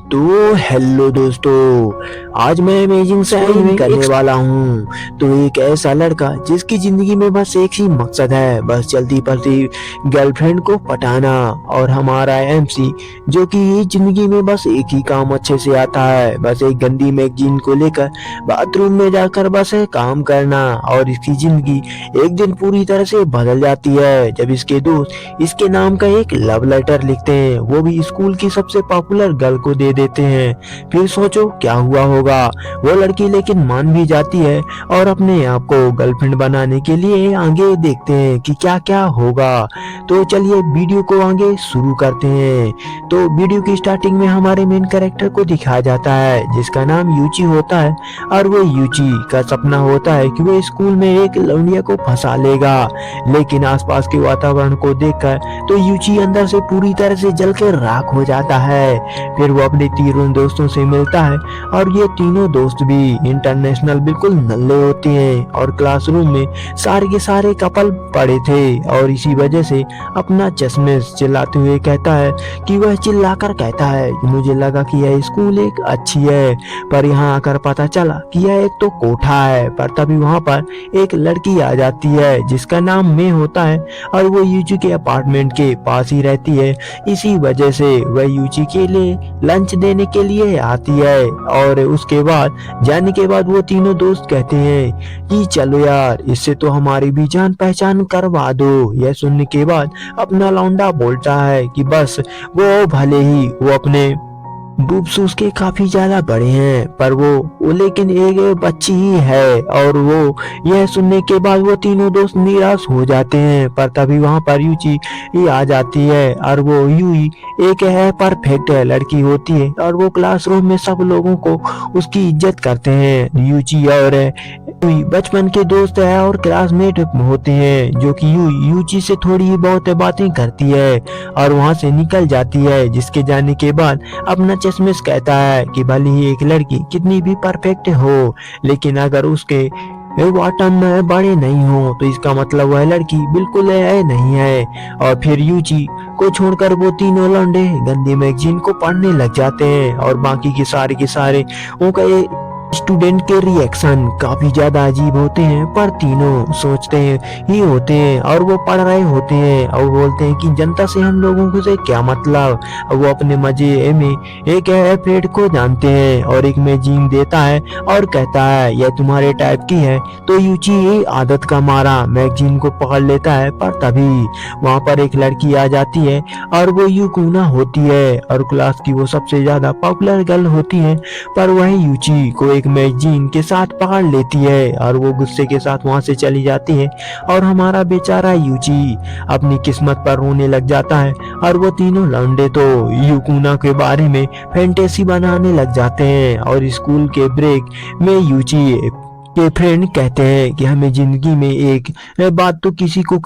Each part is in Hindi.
तो हेलो दोस्तों, आज मैं अमेजिंग साइन करने वाला हूँ। तो एक ऐसा लड़का जिसकी जिंदगी में बस एक ही मकसद है, बस चलती पलती गर्लफ्रेंड को पटाना। और हमारा एमसी जो कि जिंदगी में बस एक ही काम अच्छे से आता है, बस एक गंदी मैगजीन को लेकर बाथरूम में जाकर बस काम करना। और इसकी जिंदगी एक दिन पूरी तरह से बदल जाती है जब इसके दोस्त इसके नाम का एक लव लेटर लिखते हैं, वो भी स्कूल की सबसे पॉपुलर गर्ल को दे देते हैं। फिर सोचो क्या हुआ होगा। वो लड़की लेकिन मान भी जाती है और अपने आप को गर्लफ्रेंड बनाने के लिए आगे देखते हैं कि क्या क्या होगा। तो चलिए वीडियो को आगे शुरू करते हैं। तो वीडियो की स्टार्टिंग में हमारे मेन कैरेक्टर को दिखाया जाता है जिसका नाम यूची होता है। और वो यूची का सपना होता है कि वो स्कूल में एक लौंडिया को फंसा लेगा, लेकिन आसपास के वातावरण को देखकर तो यूची अंदर से पूरी तरह से जलकर राख हो जाता है। फिर वो अपने तीनों दोस्तों से मिलता है और ये तीनों दोस्त भी इंटरनेशनल बिल्कुल नल्ले होते हैं और क्लासरूम में सारे के सारे कपल पड़े थे। और इसी वजह से अपना चश्मेश चिल्लाते हुए कहता है कि वह चिल्लाकर कहता है कि मुझे लगा कि यह स्कूल एक अच्छी है, पर यहाँ आकर पता चला कि यह एक तो कोठा है। पर तभी वहाँ पर एक लड़की आ जाती है जिसका नाम मे होता है और वो यूची के अपार्टमेंट के पास ही रहती है। इसी वजह से वह यूची के लिए लंच देने के लिए आती है। और उसके बाद जाने के बाद वो तीनों दोस्त कहते हैं कि चलो यार, इससे तो हमारी भी जान पहचान करवा दो। यह सुनने के बाद अपना लौंडा बोलता है कि बस वो भले ही वो अपने बूब्स उसके काफी ज्यादा बड़े हैं, पर वो लेकिन एक बच्ची ही है। और वो यह सुनने के बाद वो तीनों दोस्त निराश हो जाते हैं। पर तभी वहां पर यूची ही आ जाती है और वो यूई एक है परफेक्ट लड़की होती है और वो क्लासरूम में सब लोगों को उसकी इज्जत करते हैं। यूची और यूई बचपन के दोस्त है और क्लासमेट होते हैं, जो कि यूची से थोड़ी ही बहुत बातें करती है और वहां से निकल जाती है। जिसके जाने के बाद अपना चश्मेश कहता है कि भले ही एक लड़की कितनी भी परफेक्ट हो, लेकिन अगर उसके बॉटम बड़े नहीं हो तो इसका मतलब वह लड़की बिल्कुल नहीं है। और फिर यूची को छोड़कर वो तीनों लौंडे गंदी मैगजीन को पढ़ने लग जाते हैं और बाकी के सारे उनका स्टूडेंट के रिएक्शन काफी ज्यादा अजीब होते हैं, पर तीनों सोचते हैं ही होते हैं और वो पढ़ रहे होते हैं और बोलते हैं कि जनता से हम लोगों को से क्या मतलब। वो अपने मजे में एक फ्रेड को जानते हैं और एक मैगजीन देता है और कहता है यह तुम्हारे टाइप की है। तो यूची आदत का मारा मैगजीन को पकड़ लेता है, पर तभी वहाँ पर एक लड़की आ जाती है और वो यूकुना होती है और क्लास की वो सबसे ज्यादा पॉपुलर गर्ल होती है। पर वह यूची को एक मैगजीन के साथ पकड़ लेती है और वो गुस्से के साथ वहां से चली जाती है और हमारा बेचारा यूची अपनी किस्मत पर रोने लग जाता है। और वो तीनों लौंडे तो यूकुना के बारे में फैंटेसी बनाने लग जाते हैं। और स्कूल के ब्रेक में यूची के फ्रेंड कहते हैं कि हमें जिंदगी में एक बात तो किसी को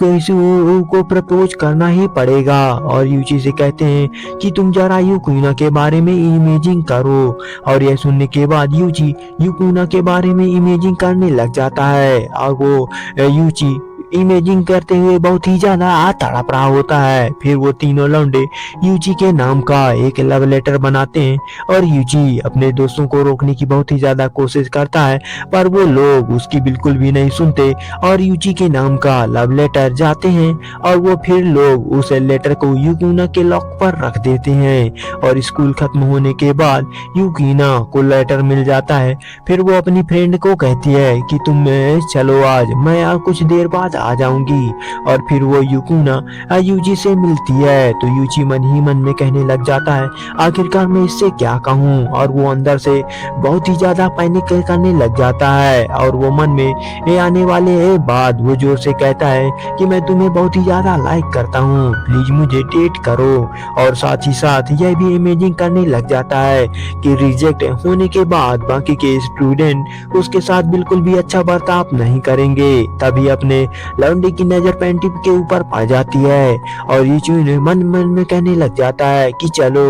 प्रपोज करना ही पड़ेगा। और यूची से कहते हैं कि तुम जरा यूकुना के बारे में इमेजिंग करो। और यह सुनने के बाद यूची यूकुना के बारे में इमेजिंग करने लग जाता है और वो यूची इमेजिंग करते हुए बहुत ही ज्यादा तड़प रहा होता है। फिर वो तीनों लौंडे यूची के नाम का एक लव लेटर बनाते हैं और यूची अपने दोस्तों को रोकने की बहुत ही ज्यादा कोशिश करता है, पर वो लोग उसकी बिल्कुल भी नहीं सुनते और यूची के नाम का लव लेटर जाते हैं और वो फिर लोग उस लेटर को यूकीना के लॉक पर रख देते हैं। और स्कूल खत्म होने के बाद यूकीना को लेटर मिल जाता है। फिर वो अपनी फ्रेंड को कहती है कि तुम चलो आज, मैं कुछ देर बाद आ जाऊंगी। और फिर वो यूकुना यूजी से मिलती है तो यूजी मन ही मन में कहने लग जाता है आखिरकार मैं इससे क्या कहूँ। और वो अंदर से बहुत ही ज्यादा पैनिक करने लग जाता है और वो मन में ये आने वाले बाद वो जोर से कहता है कि मैं तुम्हें बहुत ही ज्यादा लाइक करता हूँ, प्लीज मुझे डेट करो। और साथ ही साथ यह भी इमेजिन करने लग जाता है कि रिजेक्ट होने के बाद बाकी के स्टूडेंट उसके साथ बिल्कुल भी अच्छा बर्ताव नहीं करेंगे। तभी अपने लौंडे की नजर पेंटी के ऊपर पड़ जाती है और यूची ने मन मन में कहने लग जाता है कि चलो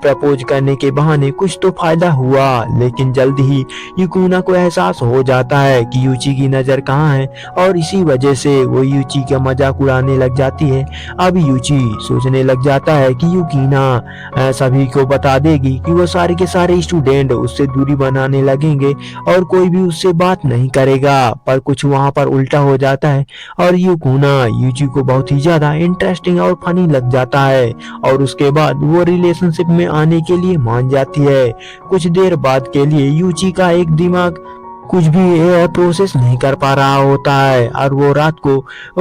प्रपोज करने के बहाने कुछ तो फायदा हुआ। लेकिन जल्द ही यूकुना को एहसास हो जाता है कि यूची की नजर कहाँ है और इसी वजह से वो यूची का मजाक उड़ाने लग जाती है। अब यूची सोचने लग जाता है कि यूकीना सभी को बता देगी कि वो सारे के सारे स्टूडेंट उससे दूरी बनाने लगेंगे और कोई भी उससे बात नहीं करेगा। पर कुछ वहां पर उल्टा हो जाता है और यूकुना यूची को बहुत ही ज्यादा इंटरेस्टिंग और फनी लग जाता है और उसके बाद वो रिलेशनशिप में आने के लिए मान जाती है। कुछ देर बाद के लिए यूची का एक दिमाग कुछ भी प्रोसेस नहीं कर पा रहा होता है और वो रात को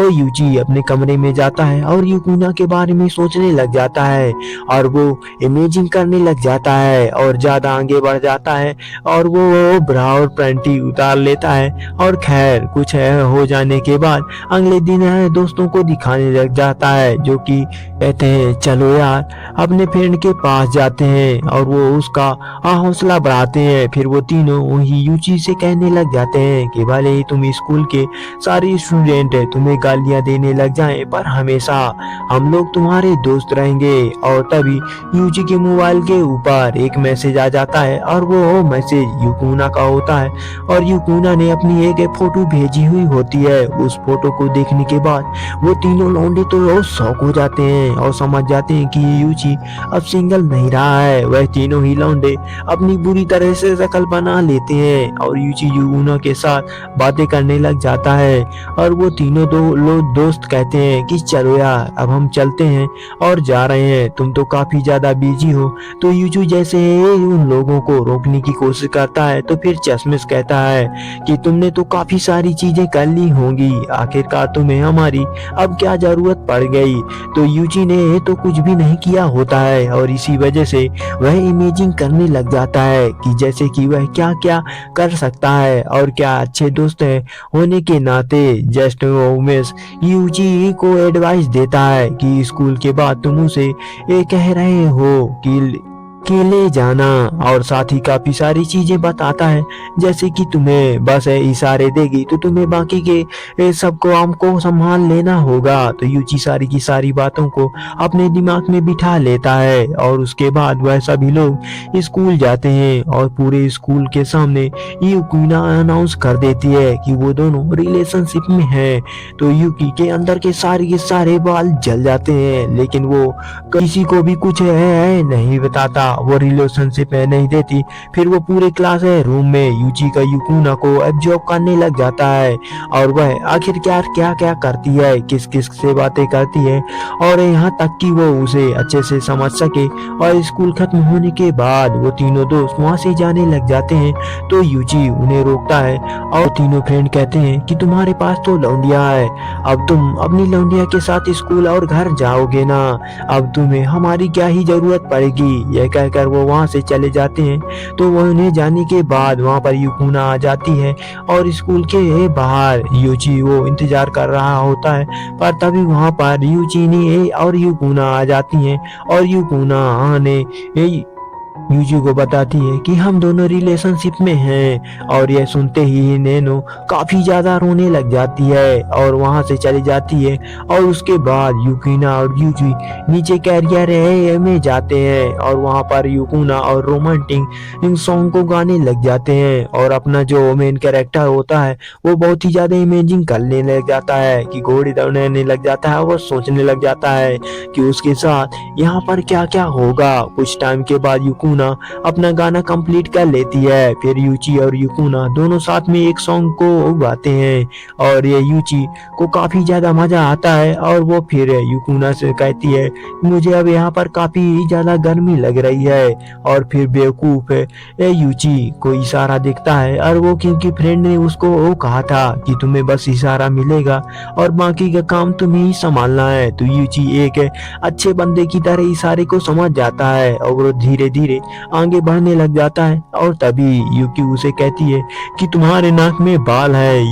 यूची अपने कमरे में जाता है और यूकुना के बारे में सोचने लग जाता है और वो इमेजिंग करने लग जाता है और ज्यादा आगे बढ़ जाता है और वो ब्रा और पैंटी उतार लेता है और खैर कुछ हो जाने के बाद अगले दिन दोस्तों को दिखाने लग जाता है, जो कि कहते हैं चलो यार अपने फ्रेंड के पास जाते हैं और वो उसका हौसला बढ़ाते हैं। फिर वो तीनों वही यूची से कहने लग जाते हैं कि भले ही तुम स्कूल के सारे स्टूडेंट तुम्हें गालियां देने लग जाएं पर हमेशा हम लोग तुम्हारे दोस्त रहेंगे। और तभी यूची के मोबाइल के ऊपर एक मैसेज आ जाता है और वो मैसेज यूकुना का होता है और यूकुना ने अपनी एक फोटो भेजी हुई होती है। उस फोटो को देखने के बाद वो तीनों लौंडे तो शॉक हो जाते हैं और समझ जाते हैं कि यूची अब सिंगल नहीं रहा है। वह तीनों ही लौंडे अपनी बुरी तरह से शक्ल बना लेते हैं और यूची यूकुना के साथ बातें करने लग जाता है और वो तीनों लोग दोस्त कहते हैं कि चलो यार अब हम चलते हैं और जा रहे हैं, तुम तो काफी ज्यादा बिजी हो। तो यूची जैसे उन लोगों को रोकने की कोशिश करता है तो फिर चश्मिश कहता है कि तुमने तो काफी सारी चीजें कर ली होंगी, आखिरकार तुम्हें हमारी अब क्या जरूरत पड़ गई। तो यूची ने तो कुछ भी नहीं किया होता है और इसी वजह से वह इमेजिंग करने लग जाता है कि जैसे कि वह क्या क्या कर सकता है और क्या अच्छे दोस्त है होने के नाते। जस्ट उमेश यूची को एडवाइस देता है कि स्कूल के बाद तुम उसे ये कह रहे हो कि ले जाना और साथ ही काफी सारी चीजें बताता है जैसे कि तुम्हें बस इशारे देगी तो तुम्हें बाकी के सबको हमको संभाल लेना होगा। तो यूची सारी की सारी बातों को अपने दिमाग में बिठा लेता है और उसके बाद वह सभी लोग स्कूल जाते हैं और पूरे स्कूल के सामने यूकुना अनाउंस कर देती है कि वो दोनों रिलेशनशिप में हैं। तो यूकी के अंदर के सारे बाल जल जाते हैं लेकिन वो किसी को भी कुछ है नहीं बताता, वो रिलेशनशिप में नहीं देती। फिर वो पूरे क्लास रूम में यूची का यूकुना को एब्जॉर्ब करने लग जाता है और वह आखिर क्या क्या करती है, किस किस से बातें करती है और यहाँ तक कि वो उसे अच्छे से समझ सके। और स्कूल खत्म होने के बाद वो तीनों दोस्त वहाँ से जाने लग जाते हैं तो यूची उन्हें रोकता है और तीनों फ्रेंड कहते हैं कि तुम्हारे पास तो लौंडिया है, अब तुम अपनी लौंडिया के साथ स्कूल और घर जाओगे ना, अब तुम्हें हमारी क्या ही जरूरत पड़ेगी। यह कहकर वो वहां से चले जाते हैं। तो वो उन्हें जाने के बाद वहां पर यूकुना आ जाती है और स्कूल के बाहर यूची वो इंतजार कर रहा होता है पर तभी वहां पर यूची और यूकुना आ जाती हैं और यूकुना ने यूजी को बताती है कि हम दोनों रिलेशनशिप में हैं और यह सुनते ही नैनो काफी ज्यादा रोने लग जाती है और वहां से चली जाती है। और उसके बाद यूकिना और यूजी नीचे कैरियर में जाते हैं और वहां पर यूकुना और रोमांटिक सॉन्ग को गाने लग जाते हैं और अपना जो मेन कैरेक्टर होता है वो बहुत ही ज्यादा इमेजिंग करने लग जाता है कि घोड़े दौड़ने लग जाता है। वो सोचने लग जाता है कि उसके साथ यहाँ पर क्या क्या होगा। कुछ टाइम के बाद यूकुना अपना गाना कंप्लीट कर लेती है। फिर यूची और यूकुना दोनों साथ में एक सॉन्ग को गाते हैं और ये यूची को काफी ज्यादा मजा आता है और वो फिर यूकुना से कहती है मुझे अब यहाँ पर काफी ज्यादा गर्मी लग रही है। और फिर बेवकूफ यूची को इशारा दिखता है और वो क्योंकि फ्रेंड ने उसको वो कहा था कि तुम्हें बस इशारा मिलेगा और बाकी का काम तुम्हें ही संभालना है। तो यूची एक अच्छे बंदे की तरह इशारे को समझ जाता है और वो धीरे धीरे आगे बढ़ने लग जाता है। और तभी यूकी उसे कहती है कि तुम्हारे नाक में बाल है।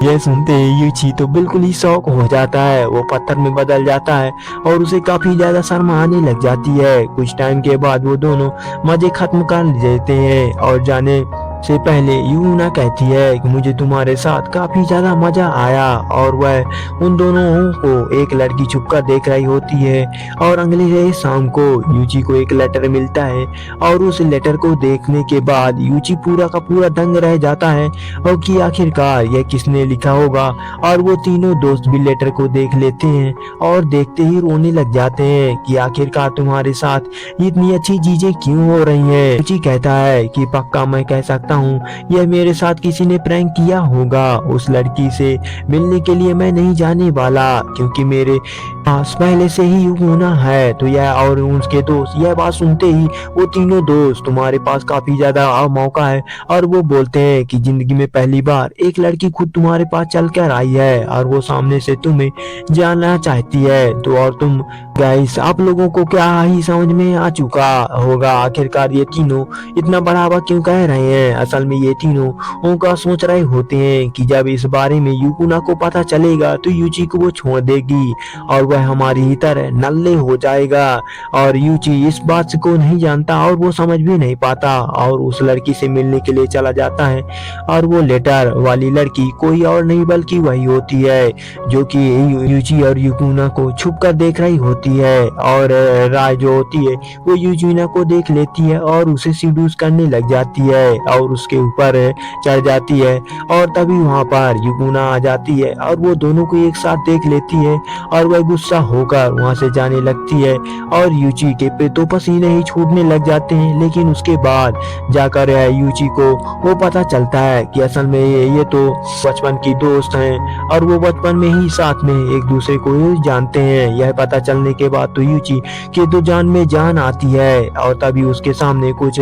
यह सुनते ही यूची तो बिल्कुल ही शौक हो जाता है, वो पत्थर में बदल जाता है और उसे काफी ज्यादा शर्म आने लग जाती है। कुछ टाइम के बाद वो दोनों मजे खत्म कर देते हैं और जाने से पहले यूना कहती है कि मुझे तुम्हारे साथ काफी ज्यादा मजा आया, और वह उन दोनों को एक लड़की छुपकर देख रही होती है। और अगले शाम को यूची को एक लेटर मिलता है, और उस लेटर को देखने के बाद यूची पूरा का पूरा दंग रह जाता है और कि आखिरकार यह किसने लिखा होगा। और वो तीनों दोस्त भी लेटर को देख लेते हैं और देखते ही रोने लग जाते हैं कि आखिरकार तुम्हारे साथ इतनी अच्छी चीजें क्यों हो रही हैं। यूची कहता है कि पक्का मैं कह सकता हूँ यह मेरे साथ किसी ने प्रैंक किया होगा। उस लड़की से मिलने के लिए मैं नहीं जाने वाला, क्योंकि मेरे पास पहले से ही यूना है। तो यह और उसके दोस्त यह बात सुनते ही वो तीनों दोस्त तुम्हारे पास काफी ज्यादा मौका है, और वो बोलते हैं कि जिंदगी में पहली बार एक लड़की खुद तुम्हारे पास चल कर आई है और वो सामने से तुम्हें जानना चाहती है। तो और तुम गाइस आप लोगों को क्या ही समझ में आ चुका होगा आखिरकार ये तीनों इतना बढ़ावा क्यों कह रहे हैं। असल में ये तीनों उनका सोच रहे होते हैं कि जब इस बारे में यूना को पता चलेगा तो यूची को वो छोड़ देगी और वह हमारी ही तरह नल्ले हो जाएगा। और यूची इस बात को नहीं जानता और वो समझ भी नहीं पाता और उस लड़की से मिलने के लिए चला जाता है। और वो लेटर वाली लड़की कोई और नहीं बल्कि वही होती है जो कि यूची और यूना को छुप कर देख रही होती है। और राय जो होती है वो यूजीना को देख लेती है और उसे सीडूस करने लग जाती है और उसके ऊपर चढ़ जाती है। और तभी वहां पर यूना आ जाती है और वो दोनों को एक साथ देख लेती है और वह गुस्सा होकर वहां से जाने लगती है। और यूची के पे तो पसीने ही छूटने लग जाते हैं। लेकिन उसके बाद जाकर यूची को वो पता चलता है कि असल में ये तो बचपन की दोस्त हैं और वो बचपन में ही साथ में एक दूसरे को जानते हैं। यह पता चलने के बाद तो यूची के तो जान में जान आती है और तभी उसके सामने कुछ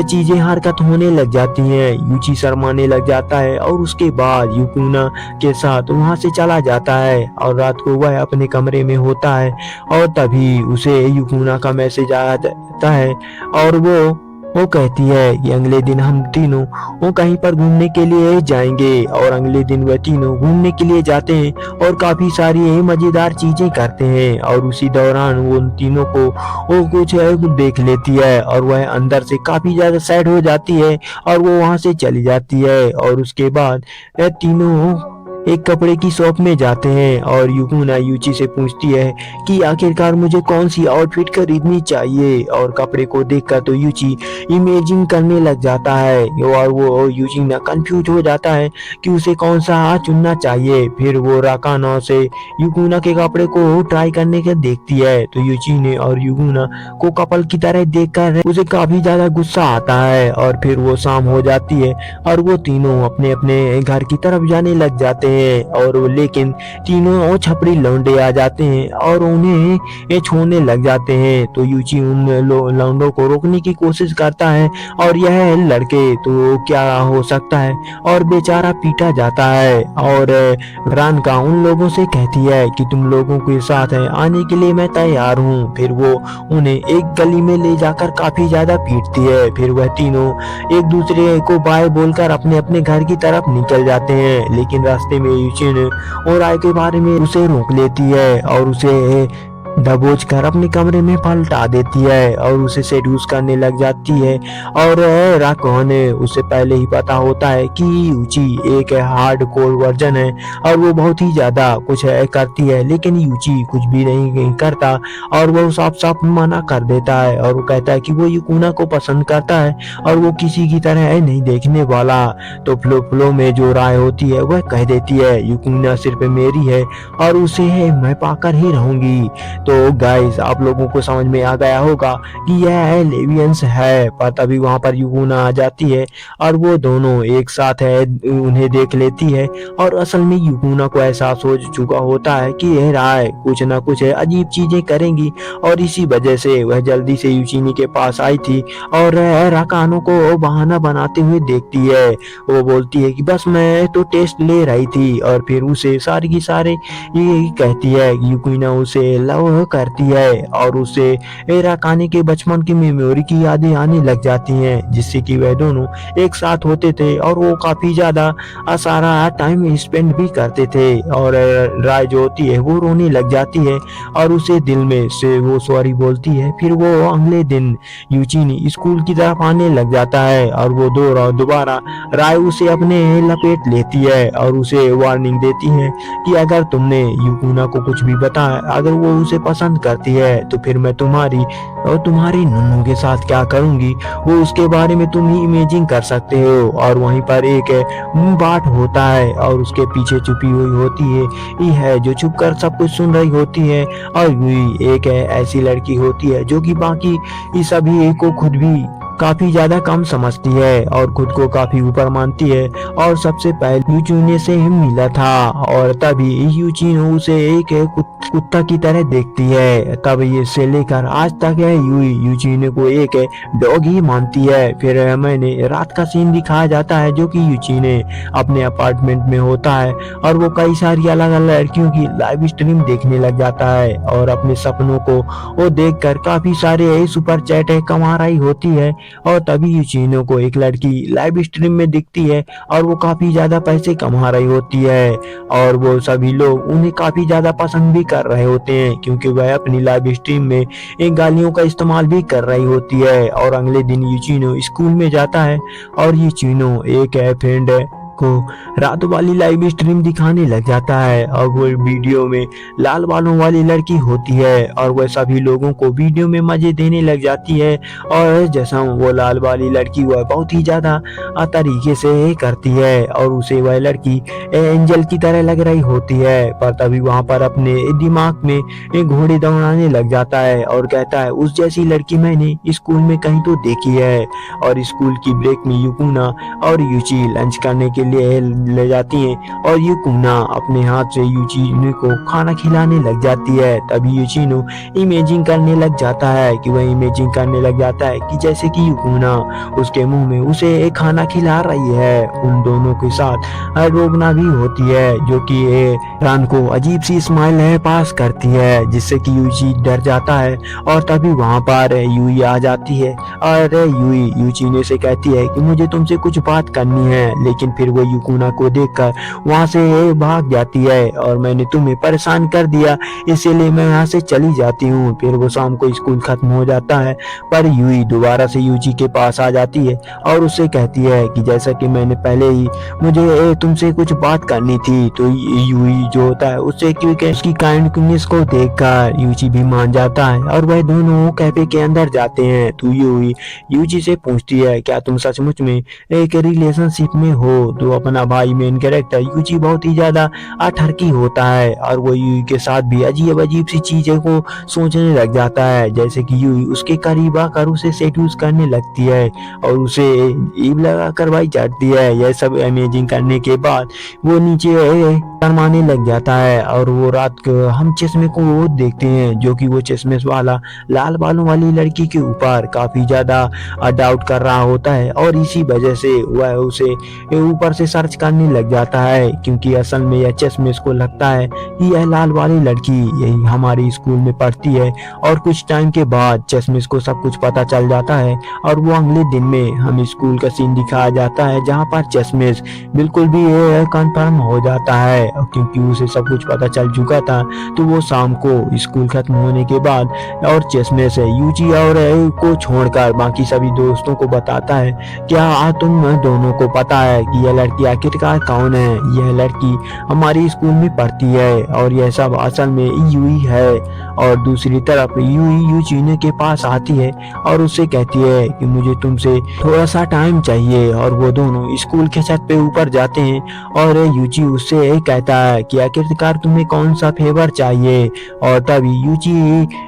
चीजें हरकत होने लग जाती हैं। यूची शर्माने लग जाता है और उसके बाद यूना के साथ वहां से चला जाता है और रात को वह अपने कमरे में होता है और तभी उसे यूना का मैसेज आ जाता है और वो कहती है कि अगले दिन हम तीनों वो कहीं पर घूमने के लिए जाएंगे। और अगले दिन वह तीनों घूमने के लिए जाते हैं और काफी सारी मजेदार चीजें करते हैं। और उसी दौरान वो उन तीनों को वो कुछ देख लेती है और वह अंदर से काफी ज्यादा सैड हो जाती है और वो वहां से चली जाती है। और उसके बाद वह तीनों एक कपड़े की शॉप में जाते हैं और यूना यूची से पूछती है कि आखिरकार मुझे कौन सी आउटफिट खरीदनी चाहिए। और कपड़े को देखकर तो यूची इमेजिन करने लग जाता है और वो यूजीना कंफ्यूज हो जाता है कि उसे कौन सा चुनना चाहिए। फिर वो राकाना से यूना के कपड़े को ट्राई करने के देखती है तो यूची ने और यूना को कपल की तरह देखकर उसे काफी ज्यादा गुस्सा आता है। और फिर वो शाम हो जाती है और वो तीनों अपने अपने घर की तरफ जाने लग जाते हैं। और लेकिन तीनों छपरी लौंडे आ जाते हैं और उन्हें छोड़ने लग जाते हैं। तो यूची उन लौंडों को रोकने की कोशिश करता है और यह लड़के तो क्या हो सकता है और बेचारा पीटा जाता है। और रानका उन लोगों से कहती है कि तुम लोगों के साथ आने के लिए मैं तैयार हूँ। फिर वो उन्हें एक गली में ले जाकर काफी ज्यादा पीटती है। फिर वह तीनों एक दूसरे को बाय बोलकर अपने अपने घर की तरफ निकल जाते हैं। लेकिन रास्ते में यूचिन और राय के बारे में उसे रोक लेती है और उसे दबोच कर अपने कमरे में पलटा देती है और उसे सेड्यूस करने लग जाती है। और राको ने उसे पहले ही पता होता है कि यूची एक हार्ड कोर वर्जन है और वो बहुत ही ज्यादा कुछ करती है, लेकिन यूची कुछ भी नहीं करता और वो साफ साफ मना कर देता है। और वो कहता है कि वो यूना को पसंद करता है और वो किसी की तरह नहीं देखने वाला। तो फ्लो में जो राय होती है वह कह देती है यूना सिर्फ मेरी है और उसे मैं पाकर ही रहूंगी। तो गाइस आप लोगों को समझ में आ गया होगा कि यह लेवियंस है। पर तभी वहां पर यूना आ जाती है और वो दोनों एक साथ उन्हें देख लेती है। और असल में यूना को एहसास हो चुका होता है कि यह राय कुछ ना कुछ अजीब चीजें करेंगी और इसी वजह से वह जल्दी से यूचिनी के पास आई थी और राकानो को बहाना बनाते हुए देखती है। वो बोलती है कि बस मैं तो टेस्ट ले रही थी और फिर उसे सारी की सारे ये कहती है यूना उसे लव करती है और उसे राकाने के बचपन की मेमोरी की यादें आने लग जाती हैं, जिससे कि वह दोनों एक साथ होते थे और वो काफी ज्यादा सारा टाइम स्पेंड भी करते थे। और राय जो होती है वो रोने लग जाती है और उसे दिल में से वो सॉरी बोलती है। फिर वो अगले दिन यूजीन स्कूल की तरफ आने लग जाता है और वो दोबारा राय उसे अपने लपेट लेती है और उसे वार्निंग देती है कि अगर तुमने यूकुना को कुछ भी बताया, अगर वो उसे पसंद करती है तो फिर मैं तुम्हारी और तुम्हारी नुन्नू के साथ क्या करूंगी, वो उसके बारे में तुम ही इमेजिन कर सकते हो। और वहीं पर एक बाट होता है और उसके पीछे छुपी हुई होती है ये है जो छुप कर सब कुछ सुन रही होती है। और यूई एक ऐसी लड़की होती है जो कि बाकी ये सभी को खुद भी काफी ज्यादा कम समझती है और खुद को काफी ऊपर मानती है। और सबसे पहले यूचीने से ही मिला था और तभी यूचीन उसे एक कुत्ता की तरह देखती है। तब ये से लेकर आज तक है यूचीने को एक डॉग ही मानती है। फिर मैंने रात का सीन दिखाया जाता है जो कि यूचीने अपने अपार्टमेंट में होता है और वो कई सारी अलग अलग लड़कियों की लाइव स्ट्रीम देखने लग जाता है और अपने सपनों को वो देखकर काफी सारे सुपर चैट कमा रही होती है। और तभी यूचीनो को एक लड़की लाइव स्ट्रीम में दिखती है और वो काफी ज्यादा पैसे कमा रही होती है और वो सभी लोग उन्हें काफी ज्यादा पसंद भी कर रहे होते हैं क्योंकि वह अपनी लाइव स्ट्रीम में एक गालियों का इस्तेमाल भी कर रही होती है। और अगले दिन यूचीनो स्कूल में जाता है और यूचीनो एक फ्रेंड को रात वाली लाइव स्ट्रीम दिखाने लग जाता है और वो वीडियो में लाल बालों वाली लड़की होती है और वह सभी लोगों को वीडियो में मजे देने लग जाती है। और जैसा वो लाल वाली लड़की वह बहुत ही ज्यादा तरीके से करती है और उसे वह लड़की एंजल की तरह लग रही होती है। पर तभी वहां पर अपने दिमाग में एक घोड़े दौड़ाने लग जाता है और कहता है उस जैसी लड़की मैंने स्कूल में कहीं तो देखी है। और स्कूल की ब्रेक में यूकुना और यूची लंच करने के लिए ले जाती हैं और यूकुना अपने हाथ से यूचीनो को खाना खिलाने लग जाती है। तभी यूचीनो इमेजिन करने लग जाता है कि वह इमेजिन करने लग जाता है कि जैसे कि यूकुना उसके मुंह में उसे एक खाना खिला रही है। उन दोनों के साथ रोगना भी होती है जो कि रान को अजीब सी स्माइल है पास करती है जिससे कि यूची डर जाता है। और तभी वहां पर यूई आ जाती है और यूई यूचीनो से कहती है कि मुझे तुमसे कुछ बात करनी है, लेकिन फिर वो यूकुना को देखकर वहां से भाग जाती है और मैंने तुम्हें परेशान कर दिया इसीलिए मैं यहाँ से चली जाती हूँ। फिर वो शाम को स्कूल खत्म हो जाता है पर यूई दोबारा से यूची के पास आ जाती है और उससे कहती है कि जैसा कि मैंने पहले ही मुझे तुमसे कुछ बात करनी थी। तो यूई जो होता है उससे क्योंकि उसकी काइंडनेस को देखकर यूची भी मान जाता है और वह दोनों कैफे के अंदर जाते हैं। तो यूई यूची से पूछती है क्या तुम सचमुच में एक रिलेशनशिप में हो। तो अपना भाई मेन कैरेक्टर यूची बहुत ही ज्यादा ठरकी होता है और वो यूई के साथ भी अजीब अजीब सी चीजें को सोचने लग जाता है जैसे कि यूई उसके करीब आकर उसे सेड्यूस करने लगती है और उसे ईब लगा कर भाई चढ़ती है। यह सब इमेजिन करने के बाद वो नीचे शर्माने लग जाता है और वो रात को हम चश्मे को वो देखते हैं जो कि वो चश्मे वाला लाल बालों वाली लड़की के ऊपर काफी ज्यादा डाउट कर रहा होता है और इसी वजह से वह उसे ऊपर से सर्च करने लग जाता है क्योंकि असल में यह चश्मे को लगता है कि यह लाल वाली लड़की यही हमारे स्कूल में पढ़ती है। और कुछ टाइम के बाद चश्मे को सब कुछ पता चल जाता है और वो अगले दिन में हम स्कूल का सीन दिखाया जाता है जहाँ पर चश्मे बिल्कुल भी कंफर्म हो जाता है क्योंकि उसे सब कुछ पता चल चुका था। तो वो शाम को स्कूल खत्म होने के बाद और चश्मे से यूची और को छोड़कर बाकी सभी दोस्तों को बताता है क्या तुम दोनों को पता है कि यह लड़की आखिरकार कौन है। यह लड़की हमारी स्कूल में पढ़ती है और यह सब असल में यूई है। और दूसरी तरफ यूई यूचीने के पास आती है और उससे कहती है कि मुझे तुमसे थोड़ा सा टाइम चाहिए और वो दोनों स्कूल के छत पे ऊपर जाते हैं और यूची उससे कहता है कि आखिरकार तुम्हें कौन सा फेवर चाहिए। और तभी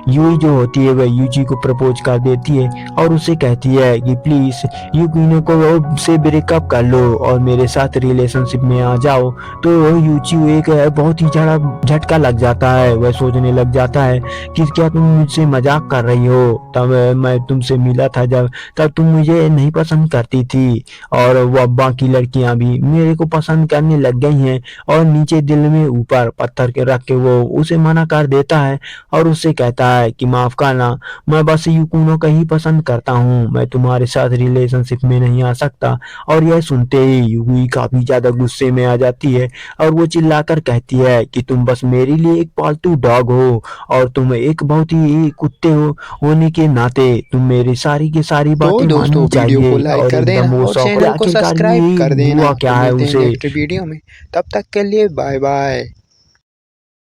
यूई जो होती है वह यूची को प्रपोज कर देती है और उससे कहती है कि प्लीज यूकिनो को से ब्रेकअप कर लो और मेरे मेरे साथ रिलेशनशिप में आ जाओ। तो यूची एक बहुत ही बड़ा झटका लग जाता है। वह सोचने लग जाता है कि क्या तुम मुझसे मजाक कर रही हो? तब मैं तुमसे मिला था जब, तब तुम मुझे नहीं पसंद करती थी, और वह बाकी लड़कियां भी मेरे को पसंद करने लग गई हैं। और नीचे दिल में ऊपर पत्थर के रख के वो उसे मना कर देता है और उससे कहता है कि माफ करना, मैं बस यूकुनो का ही पसंद करता हूँ, मैं तुम्हारे साथ रिलेशनशिप में नहीं आ सकता। और यह सुनते ही यूगी काफी ज्यादा गुस्से में आ जाती है और वो चिल्लाकर कहती है कि तुम बस मेरे लिए एक पालतू डॉग हो, और तुम एक बहुत ही कुत्ते हो, होने के नाते तुम मेरी सारी की सारी तो बातें दोस्तों माननी वीडियो को चाहिए। लाइक और कर एकदम देना वो और शौक, चैनल को आखिरकार सब्सक्राइब ये कर देना। हुआ तो क्या है मिलते हैं उसे। नेक्स्ट वीडियो में, तब तक के लिए बाय बाय।